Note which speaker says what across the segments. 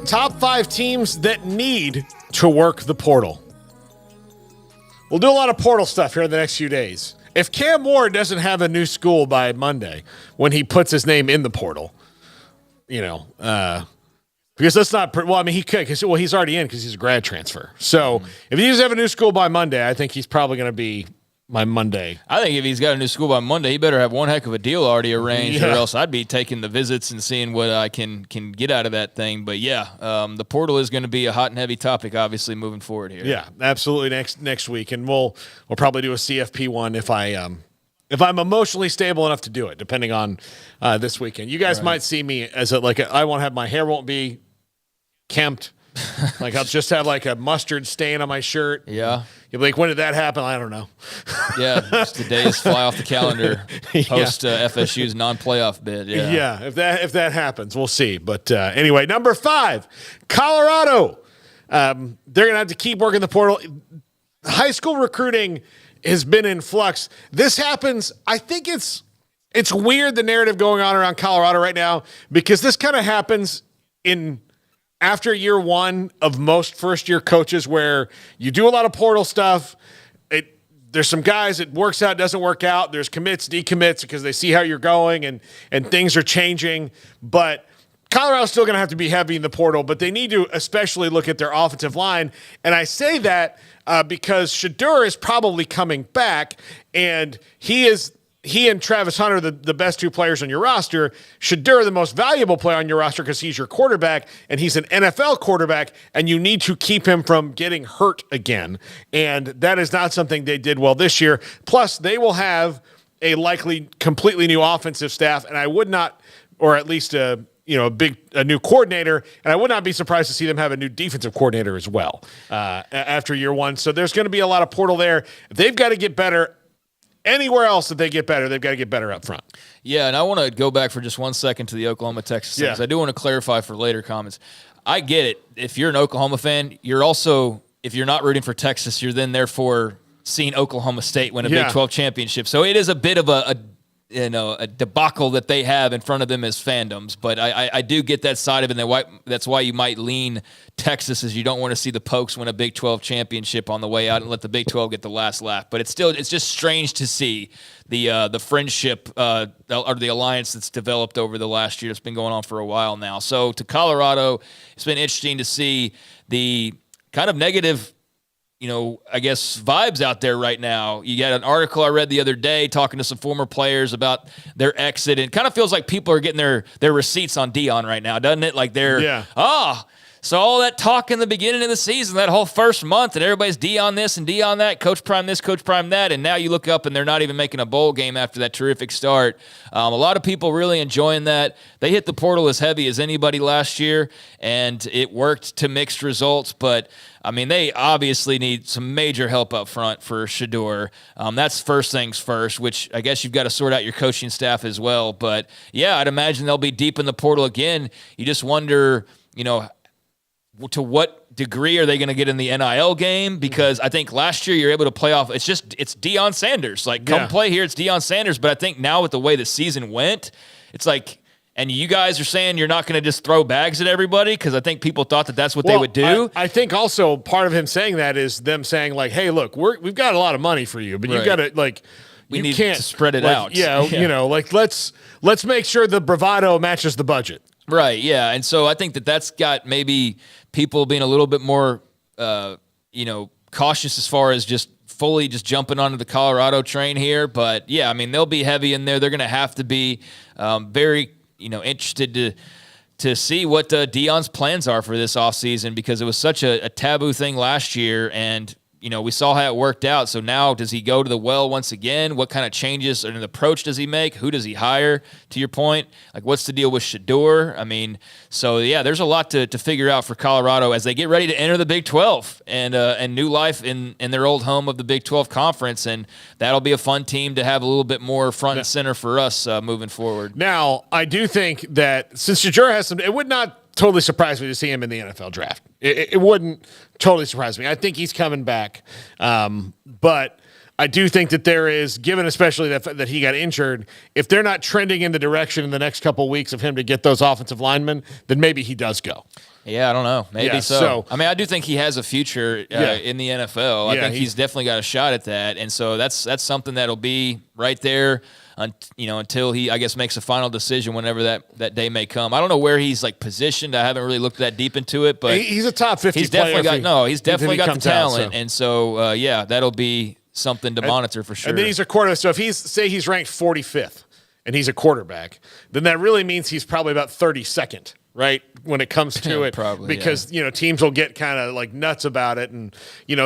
Speaker 1: top 5 teams that need to work the portal. We'll do a lot of portal stuff here in the next few days. If Cam Ward doesn't have a new school by Monday when he puts his name in the portal, because that's not – well, I mean, he could because he's already in because he's a grad transfer. So if he doesn't have a new school by Monday, I think he's probably going to be my Monday.
Speaker 2: I think if he's got a new school by Monday, he better have one heck of a deal already arranged, or else I'd be taking the visits and seeing what I can get out of that thing. But, the portal is going to be a hot and heavy topic, obviously, moving forward here.
Speaker 1: Yeah, absolutely next week. And we'll probably do a CFP one if I'm emotionally stable enough to do it, depending on this weekend. You guys might see me as I won't have my hair won't be kempt. Like I'll just have like a mustard stain on my shirt.
Speaker 2: Yeah.
Speaker 1: You'll be like, when did that happen? I don't know.
Speaker 2: Yeah, just the days fly off the calendar post FSU's non-playoff bid.
Speaker 1: Yeah, if that happens, we'll see. But anyway, number 5, Colorado. They're gonna have to keep working the portal. High school recruiting has been in flux. This happens. I think it's weird, the narrative going on around Colorado right now, because this kind of happens after year one of most first-year coaches, where you do a lot of portal stuff. There's some guys, it works out, doesn't work out. There's commits, decommits, because they see how you're going and things are changing. But Colorado's still going to have to be heavy in the portal, but they need to especially look at their offensive line. And I say that because Shedeur is probably coming back, and he and Travis Hunter, the best 2 players on your roster. Shedeur, the most valuable player on your roster because he's your quarterback, and he's an NFL quarterback, and you need to keep him from getting hurt again. And that is not something they did well this year. Plus, they will have a likely completely new offensive staff, and I would not, or at least a new coordinator, and I would not be surprised to see them have a new defensive coordinator as well after year one. So there's going to be a lot of portal there. They've got to get better. Anywhere else that they get better, they've got to get better up front.
Speaker 2: Yeah, and I want to go back for just 1 second to the Oklahoma-Texas thing, because I do want to clarify for later comments. I get it. If you're an Oklahoma fan, you're also, if you're not rooting for Texas, you're then therefore seeing Oklahoma State win a Big 12 championship. So it is a bit of a debacle that they have in front of them as fandoms. But I do get that side of it, and that's why you might lean Texas, as you don't want to see the Pokes win a Big 12 championship on the way out and let the Big 12 get the last laugh. But it's just strange to see the friendship or the alliance that's developed over the last year. It's been going on for a while now. So to Colorado, it's been interesting to see the kind of negative I guess vibes out there right now. You got an article I read the other day talking to some former players about their exit. And it kind of feels like people are getting their receipts on Dion right now, doesn't it? Like so all that talk in the beginning of the season, that whole first month, and everybody's Dion this and Dion that, Coach Prime this, Coach Prime that, and now you look up and they're not even making a bowl game after that terrific start. A lot of people really enjoying that. They hit the portal as heavy as anybody last year, and it worked to mixed results, but I mean, they obviously need some major help up front for Shedeur. That's first things first, which I guess you've got to sort out your coaching staff as well. But, yeah, I'd imagine they'll be deep in the portal again. You just wonder, to what degree are they going to get in the NIL game? Because I think last year you're able to play off. It's Deion Sanders. Like, come play here. It's Deion Sanders. But I think now with the way the season went, it's like, and you guys are saying you're not going to just throw bags at everybody, because I think people thought that's what they would do.
Speaker 1: I think also part of him saying that is them saying, like, hey, look, we've got a lot of money for you, but you got to, like,
Speaker 2: we need to spread it out.
Speaker 1: Yeah, let's make sure the bravado matches the budget.
Speaker 2: Right, yeah. And so I think that's got maybe people being a little bit more, cautious as far as just fully just jumping onto the Colorado train here. But, yeah, I mean, they'll be heavy in there. They're going to have to be very, interested to see what Deion's plans are for this offseason, because it was such a taboo thing last year, and we saw how it worked out. So now, does he go to the well once again? What kind of changes and approach does he make? Who does he hire? To your point, like, what's the deal with Shedeur? I mean, so yeah, there's a lot to figure out for Colorado as they get ready to enter the Big 12 and new life in their old home of the Big 12 Conference, and that'll be a fun team to have a little bit more front and center for us moving forward.
Speaker 1: Now, I do think that since Shedeur has it would not totally surprise me to see him in the NFL draft. It wouldn't totally surprise me. I think he's coming back. But I do think that there is, given especially that he got injured, if they're not trending in the direction in the next couple of weeks of him to get those offensive linemen, then maybe he does go.
Speaker 2: Yeah, I don't know. Maybe
Speaker 1: Yeah,
Speaker 2: so. I mean, I do think he has a future in the NFL. I think he's definitely got a shot at that, and so that's something that'll be right there, until he, I guess, makes a final decision whenever that day may come. I don't know where he's like positioned. I haven't really looked that deep into it, but
Speaker 1: he's a top 50
Speaker 2: He's
Speaker 1: player.
Speaker 2: He's definitely got the talent,
Speaker 1: out.
Speaker 2: and so that'll be something to monitor for sure.
Speaker 1: And then he's a quarterback. So if he's ranked 45th and he's a quarterback, then that really means he's probably about 32nd. Right when it comes to it,
Speaker 2: probably,
Speaker 1: because teams will get kind of like nuts about it, and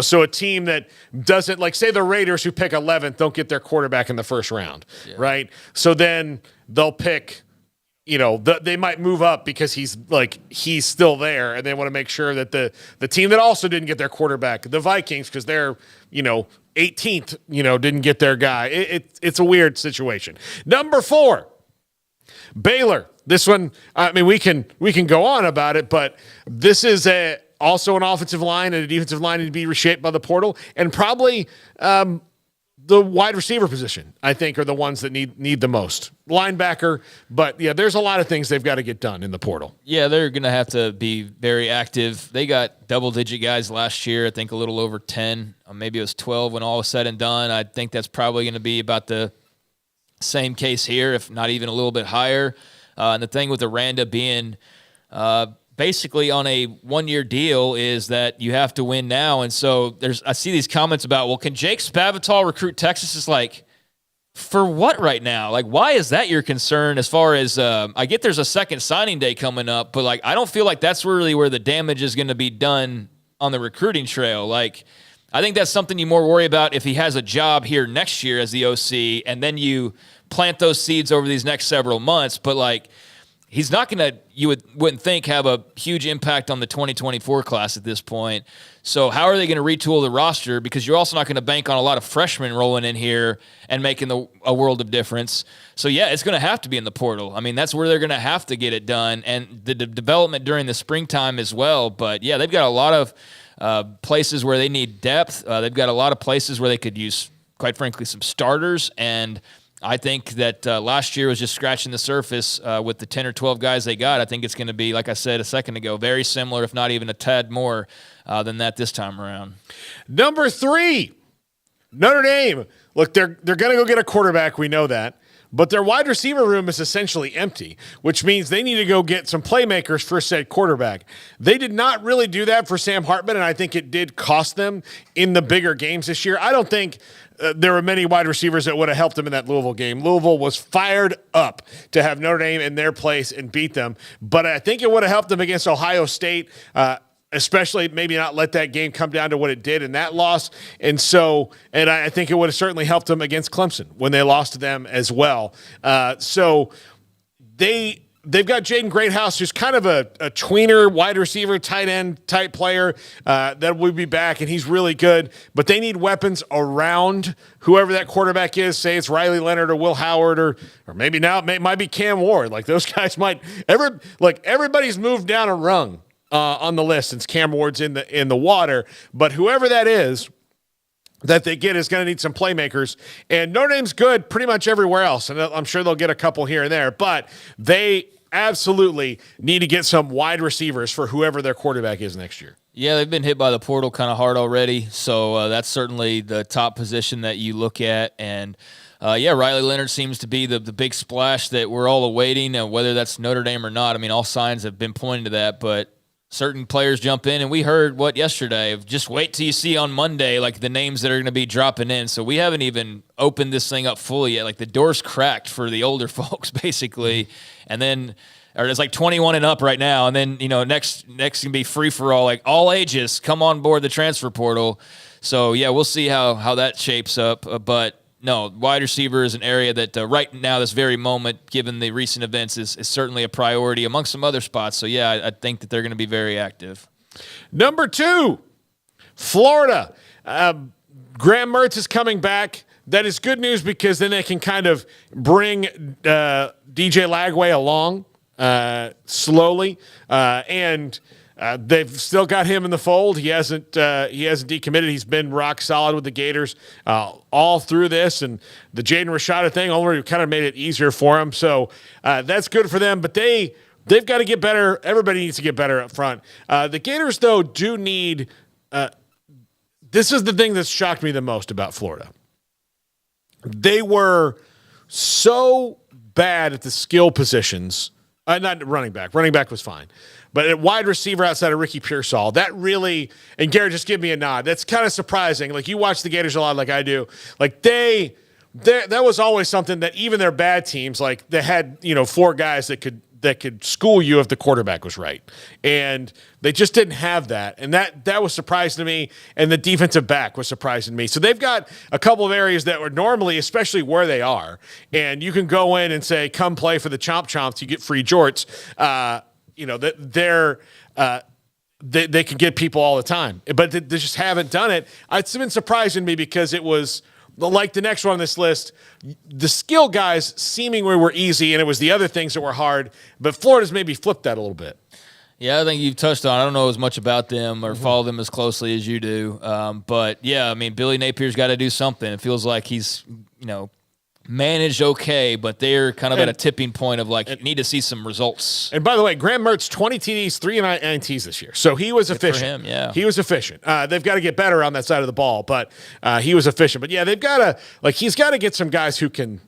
Speaker 1: so a team that doesn't, like, say the Raiders who pick 11th don't get their quarterback in the first round, right? So then they'll pick, they might move up because he's still there, and they want to make sure that the team that also didn't get their quarterback, the Vikings, because they're 18th, didn't get their guy. It's a weird situation. Number 4, Baylor. This one, I mean, we can go on about it, but this is also an offensive line and a defensive line to be reshaped by the portal, and probably the wide receiver position, I think, are the ones that need the most. Linebacker, but yeah, there's a lot of things they've got to get done in the portal.
Speaker 2: Yeah, they're going to have to be very active. They got double-digit guys last year, I think a little over 10, or maybe it was 12 when all was said and done. I think that's probably going to be about the same case here, if not even a little bit higher. And the thing with Aranda being basically on a one-year deal is that you have to win now. And so I see these comments about, well, can Jake Spavital recruit Texas? Is like, for what right now? Like, why is that your concern as far as I get there's a second signing day coming up, but like I don't feel like that's really where the damage is going to be done on the recruiting trail. Like, I think that's something you more worry about if he has a job here next year as the OC, and then you plant those seeds over these next several months. But like, he's not going to, you wouldn't think, have a huge impact on the 2024 class at this point. So how are they going to retool the roster? Because you're also not going to bank on a lot of freshmen rolling in here and making a world of difference. So yeah, it's going to have to be in the portal. I mean, that's where they're going to have to get it done, and the development during the springtime as well. But yeah, they've got a lot of places where they need depth. They've got a lot of places where they could use, quite frankly, some starters. And I think that last year was just scratching the surface with the 10 or 12 guys they got. I think it's going to be, like I said a second ago, very similar, if not even a tad more than that this time around.
Speaker 1: Number 3, Notre Dame. Look, they're going to go get a quarterback. We know that. But their wide receiver room is essentially empty, which means they need to go get some playmakers for said quarterback. They did not really do that for Sam Hartman, and I think it did cost them in the bigger games this year. I don't think there were many wide receivers that would have helped them in that Louisville game. Louisville was fired up to have Notre Dame in their place and beat them, but I think it would have helped them against Ohio State, especially maybe not let that game come down to what it did in that loss. And I think it would have certainly helped them against Clemson when they lost to them as well. So they've got Jaden Greathouse, who's kind of a tweener wide receiver, tight end type player that will be back, and he's really good. But they need weapons around whoever that quarterback is. Say it's Riley Leonard or Will Howard, or maybe now it might be Cam Ward. Like, those guys might everybody's moved down a rung on the list since Cam Ward's in the water. But whoever that is that they get is going to need some playmakers. And Notre Dame's good pretty much everywhere else, and I'm sure they'll get a couple here and there. But they absolutely need to get some wide receivers for whoever their quarterback is next year.
Speaker 2: Yeah, they've been hit by the portal kind of hard already. So that's certainly the top position that you look at. And Riley Leonard seems to be the big splash that we're all awaiting, whether that's Notre Dame or not. I mean, all signs have been pointing to that, but certain players jump in, and we heard yesterday, just wait till you see on Monday, like, the names that are going to be dropping in. So we haven't even opened this thing up fully yet. Like, the door's cracked for the older folks, basically. And then, or it's like 21 and up right now. And then, next can be free for all, like all ages come on board the transfer portal. So yeah, we'll see how that shapes up. But no, wide receiver is an area that right now, this very moment, given the recent events, is certainly a priority among some other spots. So, yeah, I think that they're going to be very active. Number
Speaker 1: 2, Florida. Graham Mertz is coming back. That is good news because then they can kind of bring DJ Lagway along slowly. And they've still got him in the fold. He hasn't decommitted. He's been rock solid with the Gators all through this, and the Jaden Rashada thing only kind of made it easier for him. So that's good for them. But they they've got to get better. Everybody needs to get better up front. The Gators, though, do need this is the thing that's shocked me the most about Florida. They were so bad at the skill positions. Not running back. Running back was fine. But at wide receiver outside of Ricky Pearsall, that really, and Garrett, just give me a nod. That's kind of surprising. Like, you watch the Gators a lot like I do. Like, that was always something that even their bad teams, like, they had, 4 guys that could school you if the quarterback was right. And they just didn't have that. And that was surprising to me. And the defensive back was surprising to me. So they've got a couple of areas that were normally, especially where they are, and you can go in and say, come play for the Chomp Chomps, you get free jorts. They can get people all the time. But they just haven't done it. It's been surprising to me because it was – like the next one on this list, the skill guys seemingly were easy, and it was the other things that were hard. But Florida's maybe flipped that a little bit.
Speaker 2: Yeah, I think you've touched on. I don't know as much about them or follow them as closely as you do. But yeah, I mean, Billy Napier's got to do something. It feels like he's, managed okay, but they're kind of at a tipping point of need to see some results.
Speaker 1: And by the way, Graham Mertz, 20 TDs, 3 INTs this year. So he was efficient.
Speaker 2: For him, yeah.
Speaker 1: He was efficient. They've got to get better on that side of the ball, but he was efficient. But yeah, they've got to, he's got to get some guys who can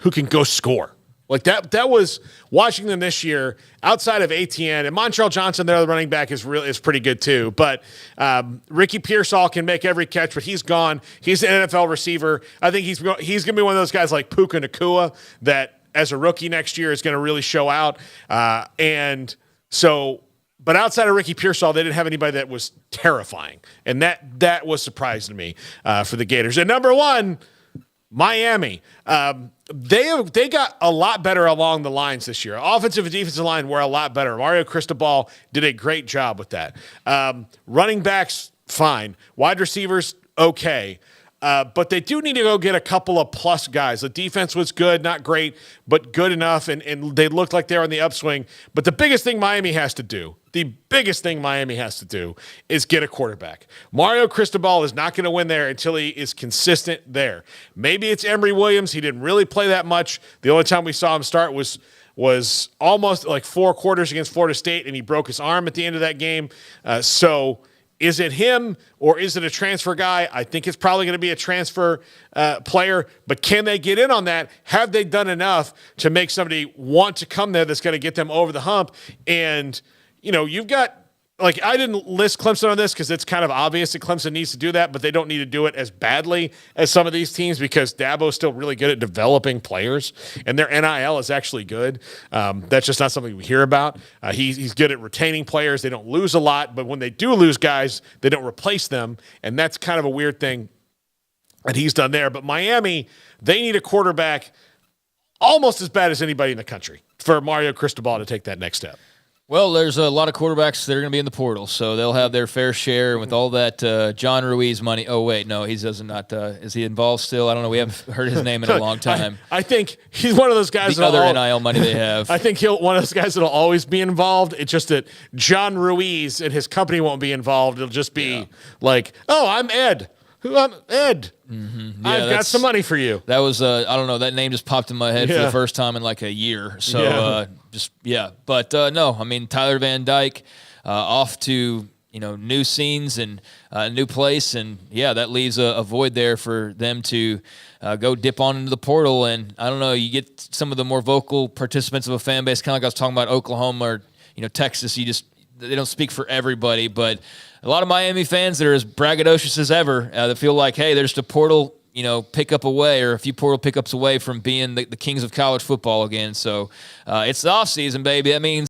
Speaker 1: go score. Like that was watching them this year outside of ATN and Montrell Johnson, their running back is pretty good too. But Ricky Pearsall can make every catch, but he's gone. He's an NFL receiver. I think he's going to be one of those guys like Puka Nacua that as a rookie next year is going to really show out. But outside of Ricky Pearsall, they didn't have anybody that was terrifying, and that was surprising to me for the Gators. And number 1, Miami. They got a lot better along the lines this year. Offensive and defensive line were a lot better. Mario Cristobal did a great job with that. Running backs, fine. Wide receivers, okay. But they do need to go get a couple of plus guys. The defense was good, not great, but good enough, and they looked like they're on the upswing. But the biggest thing Miami has to do is get a quarterback. Mario Cristobal is not going to win there until he is consistent there. Maybe it's Emory Williams. He didn't really play that much. The only time we saw him start was almost like 4 quarters against Florida State, and he broke his arm at the end of that game. So is it him or is it a transfer guy? I think it's probably going to be a transfer player, but can they get in on that? Have they done enough to make somebody want to come there that's going to get them over the hump? And you've got, I didn't list Clemson on this because it's kind of obvious that Clemson needs to do that, but they don't need to do it as badly as some of these teams because Dabo's still really good at developing players, and their NIL is actually good. That's just not something we hear about. He's good at retaining players. They don't lose a lot, but when they do lose guys, they don't replace them, and that's kind of a weird thing that he's done there. But Miami, they need a quarterback almost as bad as anybody in the country for Mario Cristobal to take that next step.
Speaker 2: Well, there's a lot of quarterbacks that are going to be in the portal, so they'll have their fair share. And with all that John Ruiz money, oh wait, no, he doesn't. Not is he involved still? I don't know. We haven't heard his name in a long time.
Speaker 1: I think he's one of those guys.
Speaker 2: The other NIL money they have.
Speaker 1: I think one of those guys that'll always be involved. It's just that John Ruiz and his company won't be involved. It'll just be oh, I'm Ed. I'm Ed. Mm-hmm. Yeah, I've got some money for you.
Speaker 2: That was I don't know. That name just popped in my head for the first time in like a year. So But no, I mean Tyler Van Dyke off to new scenes and a new place, and that leaves a void there for them to go dip on into the portal. And I don't know. You get some of the more vocal participants of a fan base, kind of like I was talking about Oklahoma or Texas. They don't speak for everybody, but a lot of Miami fans that are as braggadocious as ever that feel like, hey, there's a portal, pickup away or a few portal pickups away from being the kings of college football again. So it's the offseason, baby. That means